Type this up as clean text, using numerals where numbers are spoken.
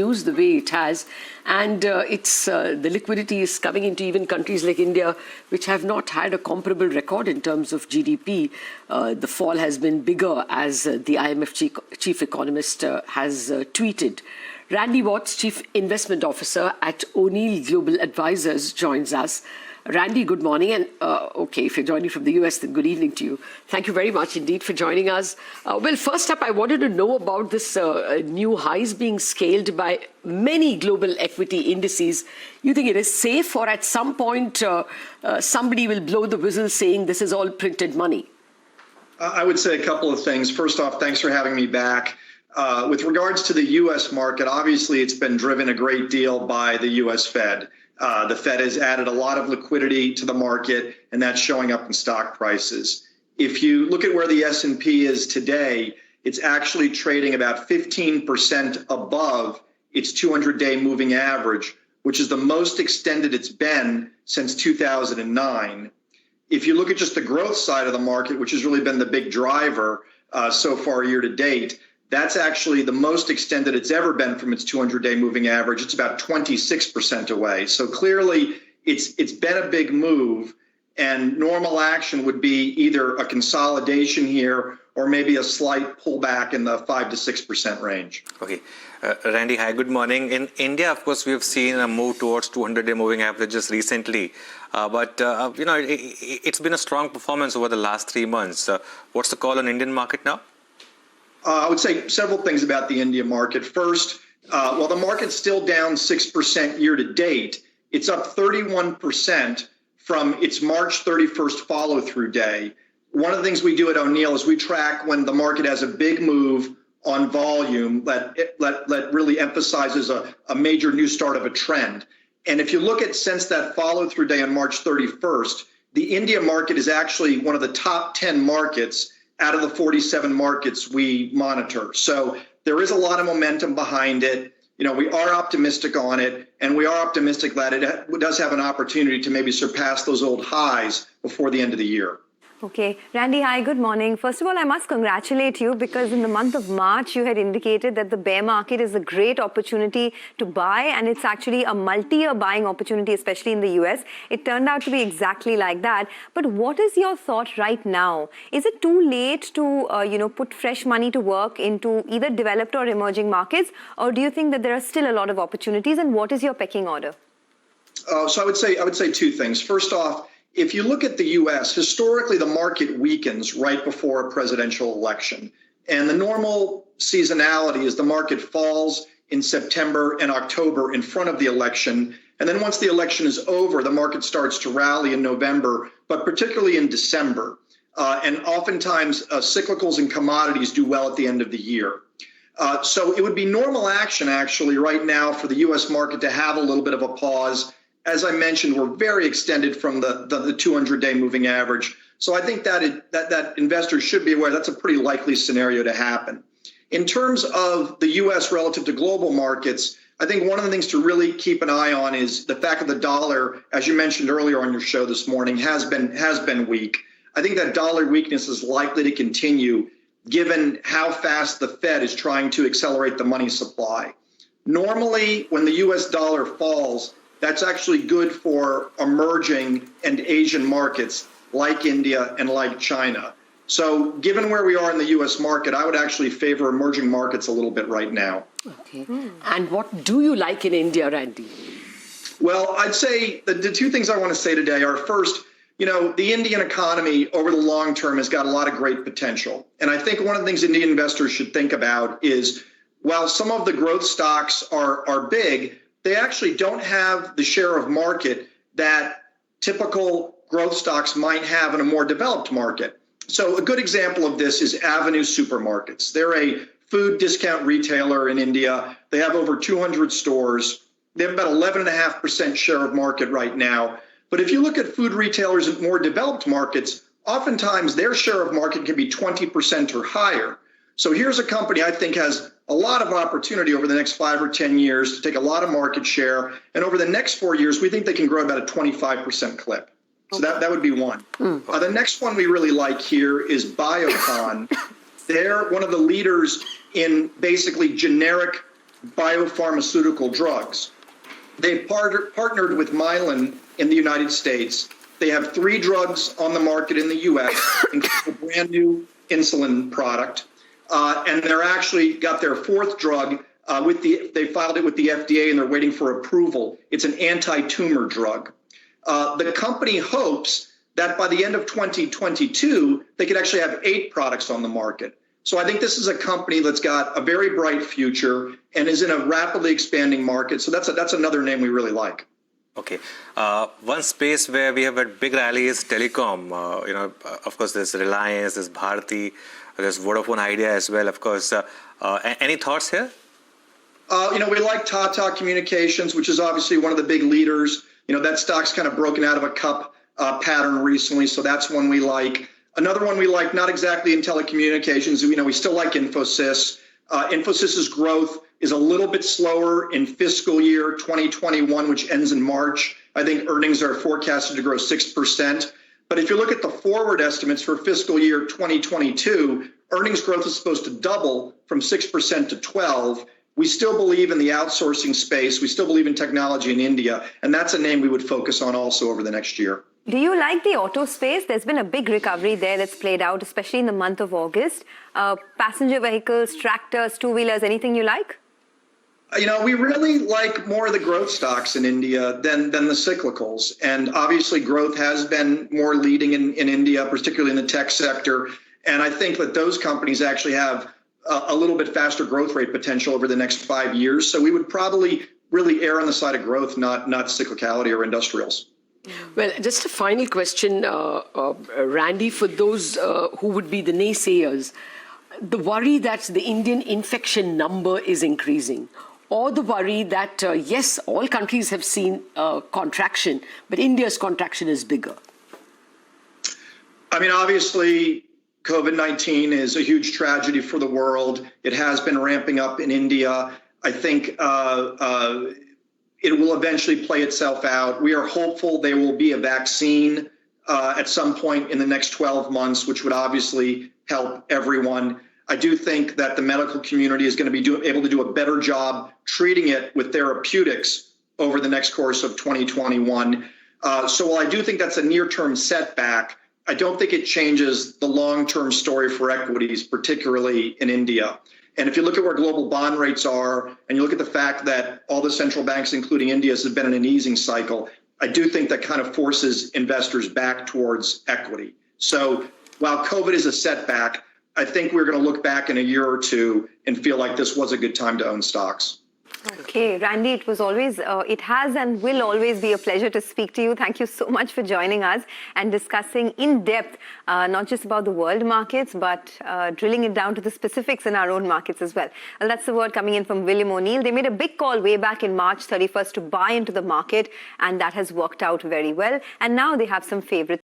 news the way it has, and the liquidity is coming into even countries like India, which have not had a comparable record in terms of GDP. The fall has been bigger, as the IMF chief economist has tweeted. Randy Watts, Chief Investment Officer at O'Neill Global Advisors, joins us. Randy, good morning. And okay, if you're joining from the US, then good evening to you. Thank you very much indeed for joining us. Well, first up, I wanted to know about this new highs being scaled by many global equity indices. You think it is safe, or at some point somebody will blow the whistle saying this is all printed money? I would say a couple of things. First off, thanks for having me back. With regards to the U.S. market, obviously it's been driven a great deal by the U.S. Fed. The Fed has added a lot of liquidity to the market, and that's showing up in stock prices. If you look at where the S&P is today, it's actually trading about 15% above its 200-day moving average, which is the most extended it's been since 2009. If you look at just the growth side of the market, which has really been the big driver so far year to date, that's actually the most extended it's ever been from its 200-day moving average. It's about 26% away. So clearly, it's been a big move, and normal action would be either a consolidation here or maybe a slight pullback in the 5 to 6% range. Okay. Randy, hi, good morning. In India, of course, we have seen a move towards 200-day moving averages recently. But it's been a strong performance over the last 3 months. What's the call on Indian market now? I would say several things about the India market. First, while the market's still down 6% year to date, it's up 31% from its March 31st follow-through day. One of the things we do at O'Neill is we track when the market has a big move on volume that really emphasizes a major new start of a trend. And if you look at since that follow-through day on March 31st, the India market is actually one of the top 10 markets out of the 47 markets we monitor. So there is a lot of momentum behind it. You know, we are optimistic on it, and we are optimistic that it does have an opportunity to maybe surpass those old highs before the end of the year. Okay. Randy, hi, good morning. First of all, I must congratulate you, because in the month of March, you had indicated that the bear market is a great opportunity to buy, and it's actually a multi-year buying opportunity, especially in the US. It turned out to be exactly like that. But what is your thought right now? Is it too late to, put fresh money to work into either developed or emerging markets, or do you think that there are still a lot of opportunities, and what is your pecking order? So I would say two things. First off, if you look at the U.S., historically, the market weakens right before a presidential election. And the normal seasonality is the market falls in September and October in front of the election. And then once the election is over, the market starts to rally in November, but particularly in December. And oftentimes, cyclicals and commodities do well at the end of the year. So it would be normal action, actually, right now for the U.S. market to have a little bit of a pause. As I mentioned, we're very extended from the 200-day moving average. So I think that investors should be aware that's a pretty likely scenario to happen. In terms of the U.S. relative to global markets, I think one of the things to really keep an eye on is the fact that the dollar, as you mentioned earlier on your show this morning, has been weak. I think that dollar weakness is likely to continue given how fast the Fed is trying to accelerate the money supply. Normally, when the U.S. dollar falls, that's actually good for emerging and Asian markets like India and like China. So given where we are in the U.S. market, I would actually favor emerging markets a little bit right now. Okay. And what do you like in India, Randy? Well, I'd say the two things I want to say today are, first, the Indian economy over the long term has got a lot of great potential. And I think one of the things Indian investors should think about is, while some of the growth stocks are big, they actually don't have the share of market that typical growth stocks might have in a more developed market. So a good example of this is Avenue Supermarkets. They're a food discount retailer in India. They have over 200 stores. They have about 11.5% share of market right now. But if you look at food retailers in more developed markets, oftentimes their share of market can be 20% or higher. So here's a company I think has a lot of opportunity over the next 5 or 10 years to take a lot of market share. And over the next 4 years, we think they can grow about a 25% clip. So that would be one. The next one we really like here is Biocon. They're one of the leaders in basically generic biopharmaceutical drugs. They've partnered with Mylan in the United States. They have 3 drugs on the market in the U.S., including a brand new insulin product. And they're actually got their 4th drug they filed it with the FDA and they're waiting for approval. It's an anti-tumor drug. The company hopes that by the end of 2022, they could actually have 8 products on the market. So I think this is a company that's got a very bright future and is in a rapidly expanding market. So that's another name we really like. Okay. One space where we have a big rally is telecom. Of course, there's Reliance, there's Bharti, there's Vodafone Idea as well, of course. Any thoughts here? We like Tata Communications, which is obviously one of the big leaders. That stock's kind of broken out of a cup pattern recently, so that's one we like. Another one we like, not exactly in telecommunications, we still like Infosys. Infosys's growth is a little bit slower in fiscal year 2021, which ends in March. I think earnings are forecasted to grow 6%. But if you look at the forward estimates for fiscal year 2022, earnings growth is supposed to double from 6% to 12%. We still believe in the outsourcing space. We still believe in technology in India. And that's a name we would focus on also over the next year. Do you like the auto space? There's been a big recovery there that's played out, especially in the month of August. Passenger vehicles, tractors, two-wheelers, anything you like? We really like more of the growth stocks in India than the cyclicals. And obviously growth has been more leading in India, particularly in the tech sector. And I think that those companies actually have a little bit faster growth rate potential over the next 5 years. So we would probably really err on the side of growth, not cyclicality or industrials. Well, just a final question, Randy, for those who would be the naysayers. The worry that the Indian infection number is increasing, or the worry that, yes, all countries have seen contraction, but India's contraction is bigger? Obviously, COVID-19 is a huge tragedy for the world. It has been ramping up in India. I think it will eventually play itself out. We are hopeful there will be a vaccine at some point in the next 12 months, which would obviously help everyone. I do think that the medical community is going to be able to do a better job treating it with therapeutics over the next course of 2021. So while I do think that's a near-term setback, I don't think it changes the long-term story for equities, particularly in India. And if you look at where global bond rates are, and you look at the fact that all the central banks, including India's, have been in an easing cycle, I do think that kind of forces investors back towards equity. So while COVID is a setback, I think we're going to look back in a year or two and feel like this was a good time to own stocks. Okay, Randy, it has and will always be a pleasure to speak to you. Thank you so much for joining us and discussing in depth, not just about the world markets, but drilling it down to the specifics in our own markets as well. Well, that's the word coming in from William O'Neill. They made a big call way back in March 31st to buy into the market, and that has worked out very well. And now they have some favorites.